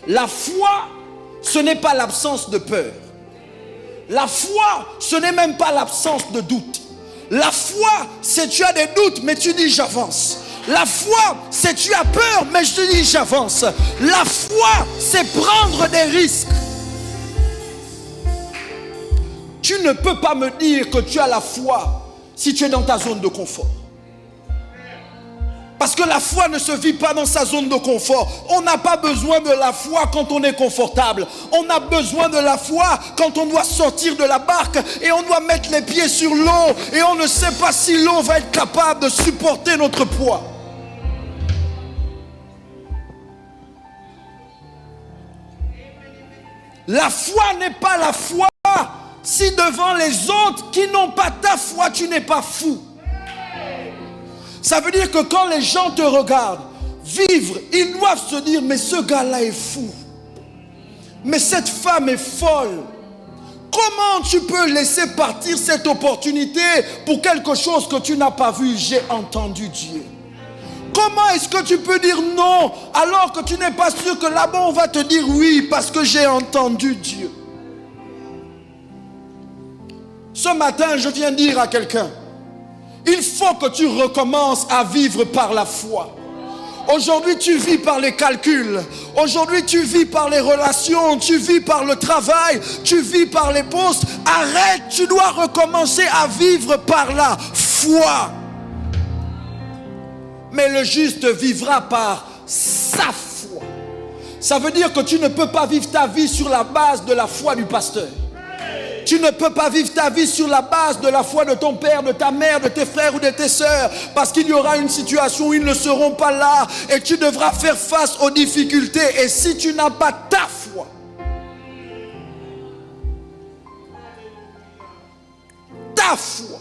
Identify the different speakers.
Speaker 1: La foi, ce n'est pas l'absence de peur. La foi, ce n'est même pas l'absence de doute. La foi, c'est tu as des doutes, mais tu dis j'avance. La foi, c'est tu as peur, mais je te dis j'avance. La foi, c'est prendre des risques. Tu ne peux pas me dire que tu as la foi si tu es dans ta zone de confort. Parce que la foi ne se vit pas dans sa zone de confort. On n'a pas besoin de la foi quand on est confortable. On a besoin de la foi quand on doit sortir de la barque et on doit mettre les pieds sur l'eau et on ne sait pas si l'eau va être capable de supporter notre poids. La foi n'est pas la foi si devant les autres qui n'ont pas ta foi, tu n'es pas fou. Ça veut dire que quand les gens te regardent vivre, ils doivent se dire mais ce gars-là est fou. Mais cette femme est folle. Comment tu peux laisser partir cette opportunité pour quelque chose que tu n'as pas vu? J'ai entendu Dieu. Comment est-ce que tu peux dire non alors que tu n'es pas sûr que là-bas on va te dire oui parce que j'ai entendu Dieu? Ce matin, je viens dire à quelqu'un, il faut que tu recommences à vivre par la foi. Aujourd'hui, tu vis par les calculs. Aujourd'hui, tu vis par les relations. Tu vis par le travail. Tu vis par les postes. Arrête, tu dois recommencer à vivre par la foi. Mais le juste vivra par sa foi. Ça veut dire que tu ne peux pas vivre ta vie sur la base de la foi du pasteur. Tu ne peux pas vivre ta vie sur la base de la foi de ton père, de ta mère, de tes frères ou de tes sœurs. Parce qu'il y aura une situation où ils ne seront pas là. Et tu devras faire face aux difficultés. Et si tu n'as pas ta foi, ta foi,